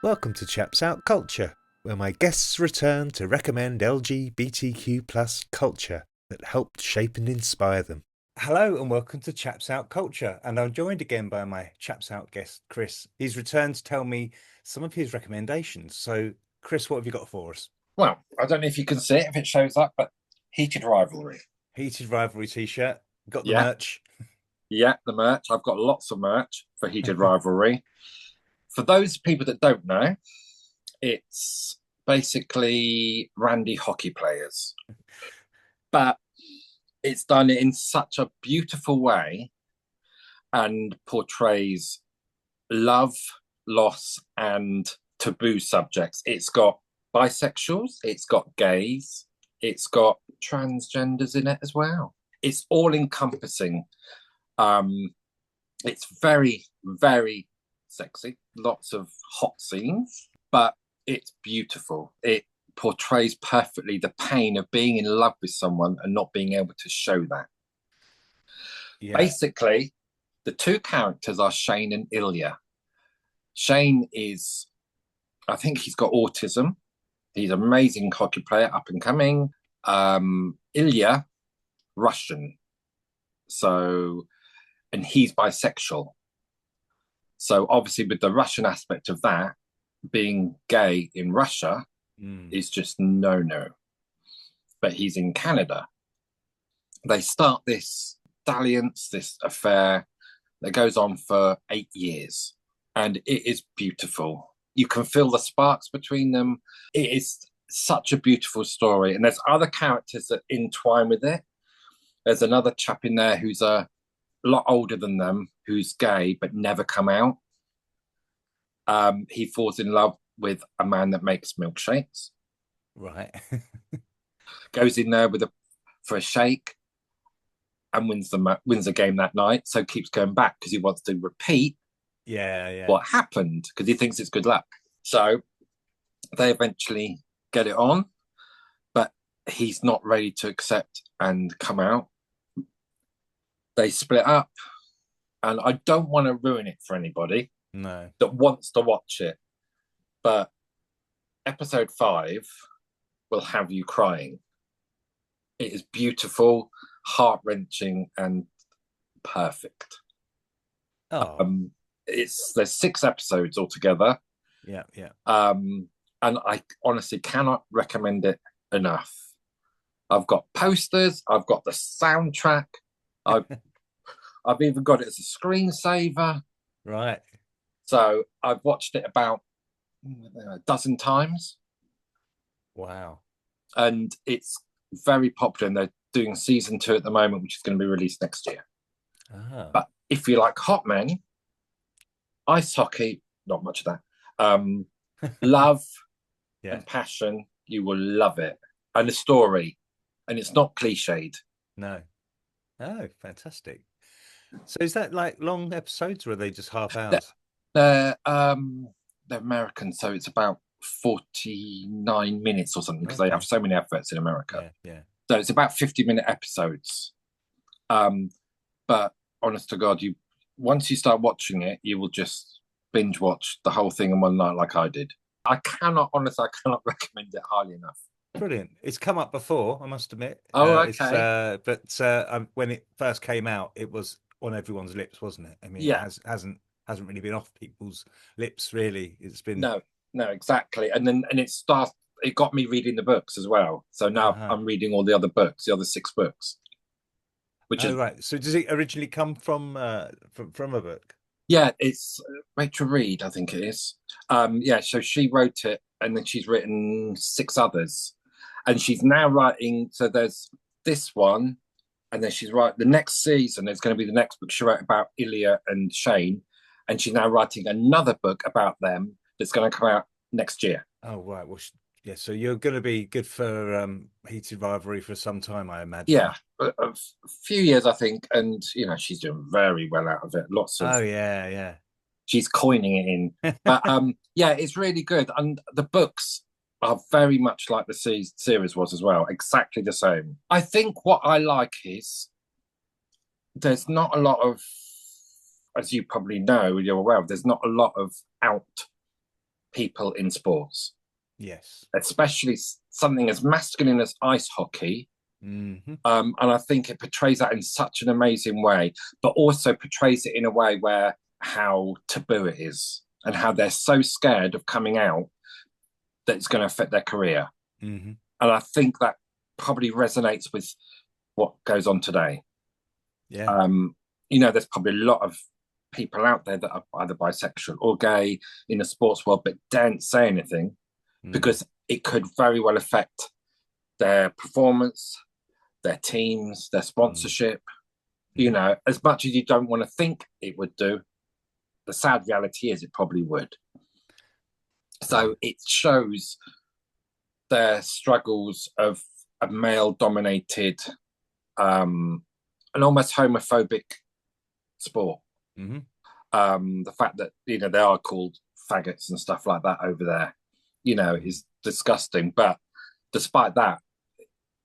Welcome to Chaps Out Culture, where my guests return to recommend LGBTQ plus culture that helped shape and inspire them. Hello and welcome to Chaps Out Culture, and I'm joined again by my Chaps Out guest, Chris. He's returned to tell me some of his recommendations. So, Chris, what have you got for us? Well, I don't know if you can see it if it shows up, but Heated Rivalry. Heated Rivalry t-shirt, got the Yeah, merch. yeah, the merch. I've got lots of merch for Heated Rivalry. For those people that don't know, it's basically Randy hockey players, but it's done in such a beautiful way and portrays love, loss, and taboo subjects. It's got bisexuals, it's got gays, it's got transgenders in it as well. It's all encompassing. Um, it's very, very sexy, lots of hot scenes, but it's beautiful. It portrays perfectly the pain of being in love with someone and not being able to show that. Yeah. Basically, the two characters are Shane and Ilya. Shane is, I think he's got autism. He's an amazing hockey player, up and coming. Ilya, Russian. So, and he's bisexual. So, obviously, with the Russian aspect of that, being gay in Russia is just no. But he's in Canada. They start this dalliance, this affair that goes on for 8 years. And it is beautiful. You can feel the sparks between them. It is such a beautiful story. And there's other characters that entwine with it. There's another chap in there who's a lot older than them, who's gay, but never come out. He falls in love with a man that makes milkshakes. Right. Goes in there for a shake and wins the game that night. So keeps going back because he wants to repeat Yeah. what happened because he thinks it's good luck. So they eventually get it on, but he's not ready to accept and come out. They split up, and I don't want to ruin it for anybody No. that wants to watch it, but episode 5 will have you crying. It is beautiful, heart-wrenching, and perfect. Oh. There's 6 episodes altogether. Yeah. And I honestly cannot recommend it enough. I've got posters, I've got the soundtrack, I've I've even got it as a screensaver. Right. So I've watched it about a dozen times, Wow. and it's very popular. And they're doing season 2 at the moment, which is going to be released next year. Ah. But if you like hot men, ice hockey, not much of that. Love Yeah. and passion, you will love it. And the story, and it's not cliched. No. Oh, fantastic. So is that like long episodes or are they just half They're, hours? they're American, so it's about 49 minutes or something because they Okay. have so many adverts in America. Yeah. So it's about 50-minute episodes. But honest to God, you once you start watching it, you will just binge watch the whole thing in one night like I did. I cannot recommend it highly enough. Brilliant. It's come up before, I must admit. Oh, It's okay. but when it first came out, it was on everyone's lips, wasn't it? I mean, it Yeah, hasn't really been off people's lips, really. It's been no, no, exactly. And it got me reading the books as well. So now uh-huh. I'm reading all the other books, the other 6 books, which Oh, is right. So does it originally come from a book? yeah, it's Rachel Reed, I think it is. Yeah, so she wrote it, and then she's written 6 others, and she's now writing. So there's this one, and then she's writing the next season. It's going to be the next book she wrote about Ilya and Shane, and she's now writing another book about them that's going to come out next year. Oh, right. Well, yeah. So you're going to be good for heated rivalry for some time, I imagine. Yeah, a few years I think, and she's doing very well out of it. Lots of Oh, yeah. she's coining it in. But yeah, it's really good. And the books are very much like the series was as well, exactly the same. I think what I like is there's not a lot of, as you probably know, you're aware of, there's not a lot of out people in sports, Yes. especially something as masculine as ice hockey. Hmm. And I think it portrays that in such an amazing way, but also portrays it in a way where how taboo it is and how they're so scared of coming out that it's going to affect their career. Hmm. And I think that probably resonates with what goes on today. Yeah. Um, there's probably a lot of people out there that are either bisexual or gay in the sports world, but daren't say anything Mm. because it could very well affect their performance, their teams, their Mm. sponsorship. Hmm. As much as you don't want to think it would do, the sad reality is it probably would. Yeah. So it shows their struggles of a male dominated, an almost homophobic sport. Hmm. The fact that they are called faggots and stuff like that over there, is disgusting. But despite that,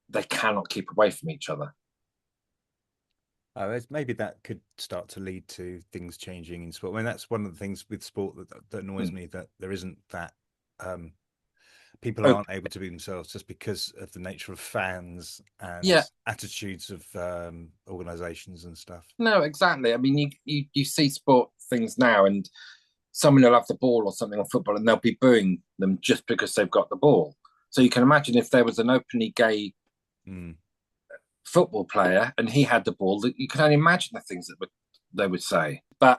they cannot keep away from each other. Maybe that could start to lead to things changing in sport. I mean, that's one of the things with sport that annoys Mm. me, that there isn't that people Oh, aren't able to be themselves just because of the nature of fans and yeah, attitudes of organizations and stuff. no, exactly. I mean, you see sport things now, and someone will have the ball or something on football, and they'll be booing them just because they've got the ball. So you can imagine if there was an openly gay Mm. football player and he had the ball, that you can only imagine the things that they would say. But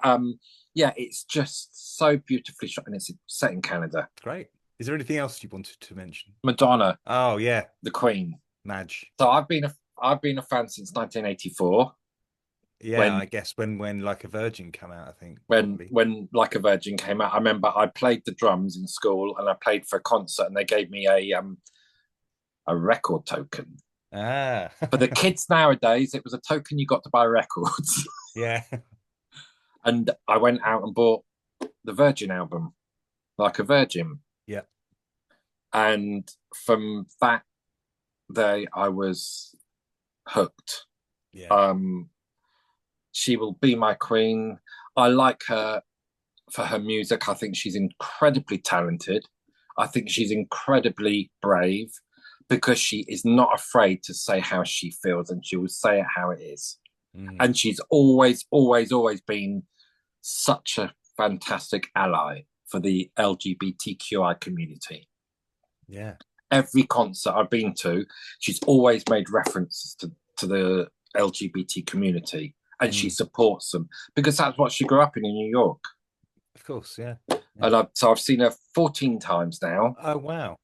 yeah, it's just so beautifully shot, and it's set in Canada. Great. Is there anything else you wanted to mention? Madonna, Oh yeah, the Queen. Madge. So I've been a fan since 1984 Yeah, when I guess when Like a Virgin came out, I think when probably. when Like a Virgin came out. I remember I played the drums in school and I played for a concert, and they gave me a record token. Ah, For the kids nowadays, it was a token you got to buy records. yeah, And I went out and bought the Virgin album, Like a Virgin. yeah, And from that day, I was hooked. yeah. Um, she will be my queen. I like her for her music. I think she's incredibly talented. I think she's incredibly brave because she is not afraid to say how she feels, and she will say it how it is. Mm. And she's always, always, always been such a fantastic ally for the LGBTQI community. Yeah. Every concert I've been to, she's always made references to the LGBT community, and she Mm. supports them because that's what she grew up in New York. Of course, yeah. Yeah. And so I've seen her 14 times now. Oh wow.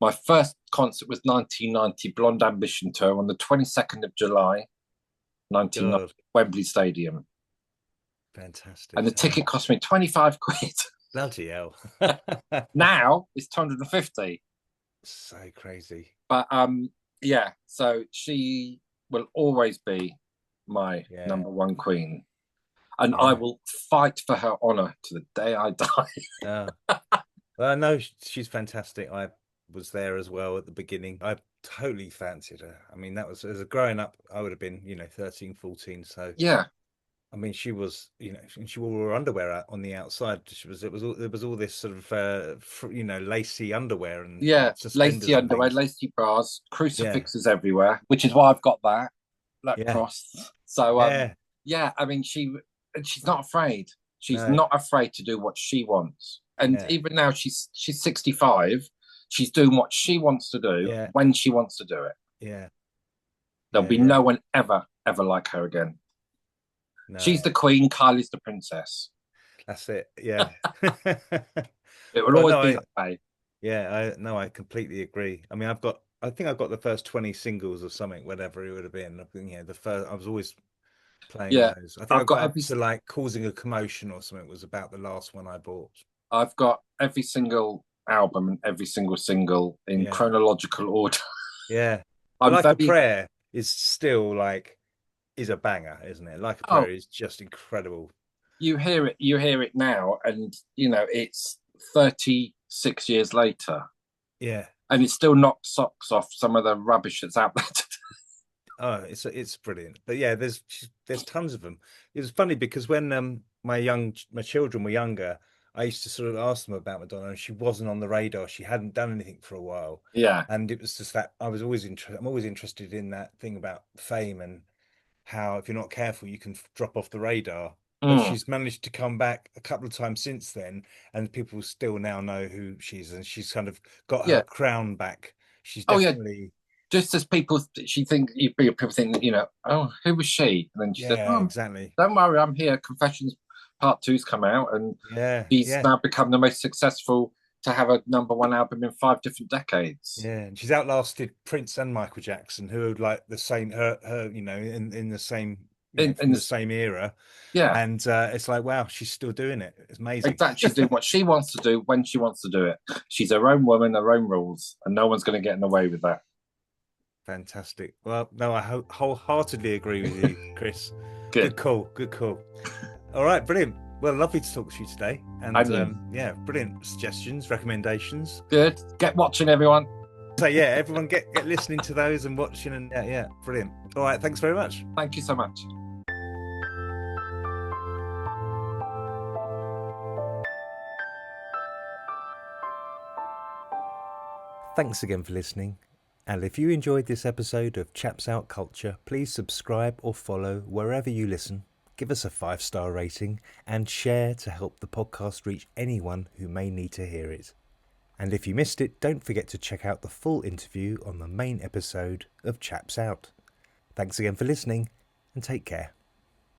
My first concert was 1990 Blonde Ambition Tour on the 22nd of July, 1990, God, Wembley Stadium. fantastic. And the ticket cost me 25 quid. Bloody hell. Now it's 250. So crazy. But yeah, so she will always be my Yeah. number one queen. And I Yeah. will fight for her honor to the day I die. Oh. Well, no, she's fantastic. I was there as well at the beginning. I totally fancied her. I mean, that was as a growing up, I would have been, 13, 14. So, Yeah, I mean, she was, and she wore her underwear out on the outside. There was all this sort of, lacy underwear and yeah. suspenders Lacy and underwear, things. lacy bras, Yeah. crucifixes everywhere, which is why I've got that Yeah. cross. So Yeah. yeah, I mean she's not afraid. She's No. not afraid to do what she wants. And Yeah. even now she's 65, she's doing what she wants to do Yeah. when she wants to do it. Yeah. There'll Yeah. be Yeah. no one ever like her again. No. She's the queen, Kylie's the princess. That's it. Yeah. It will Well, always no, be that way. I completely agree. I mean, I think I've got the first 20 singles or something, whatever it would have been. I think, the first, I was always playing Yeah. those. I think I I've got got up every to like Causing a Commotion or something was about the last one I bought. I've got every single album and every single single in Yeah. chronological order. Yeah. But I'm Like a very Prayer is still is a banger, isn't it? Like a Prayer oh, is just incredible. you hear it now, and it's 36 years later, Yeah. and it still knocks socks off some of the rubbish that's out there. Oh, it's brilliant. But yeah, there's tons of them. It was funny because when my children were younger, I used to sort of ask them about Madonna, and she wasn't on the radar. She hadn't done anything for a while, Yeah. and it was just that I was always interested. I'm always interested in that thing about fame and how if you're not careful, you can drop off the radar. But Mm. she's managed to come back a couple of times since then, and people still now know who she is, and she's kind of got her Yeah. crown back. She's Oh yeah. definitely, Just as people think, oh, who was she? And then she said, yeah, oh, exactly. don't worry, I'm here. Confessions Part Two's come out, and Yeah, she's yeah, now become the most successful to have a number one album in 5 different decades. yeah. And she's outlasted Prince and Michael Jackson, who are like the same, her, in the same, In from the this, same era. yeah, And it's like, wow, she's still doing it. It's amazing. exactly. She's doing what she wants to do when she wants to do it. She's her own woman, her own rules, and no one's going to get in the way with that. Fantastic. Well, no, I wholeheartedly agree with you, Chris. Good. Good call. Good call. All right, brilliant. Well, lovely to talk to you today. And I mean, yeah, brilliant suggestions, recommendations. good. Get watching, everyone. So yeah, everyone get listening to those and watching, and yeah, brilliant. All right, thanks very much. Thank you so much. Thanks again for listening. And if you enjoyed this episode of Chaps Out Culture, please subscribe or follow wherever you listen. Give us a 5-star rating and share to help the podcast reach anyone who may need to hear it. And if you missed it, don't forget to check out the full interview on the main episode of Chaps Out. Thanks again for listening, and take care.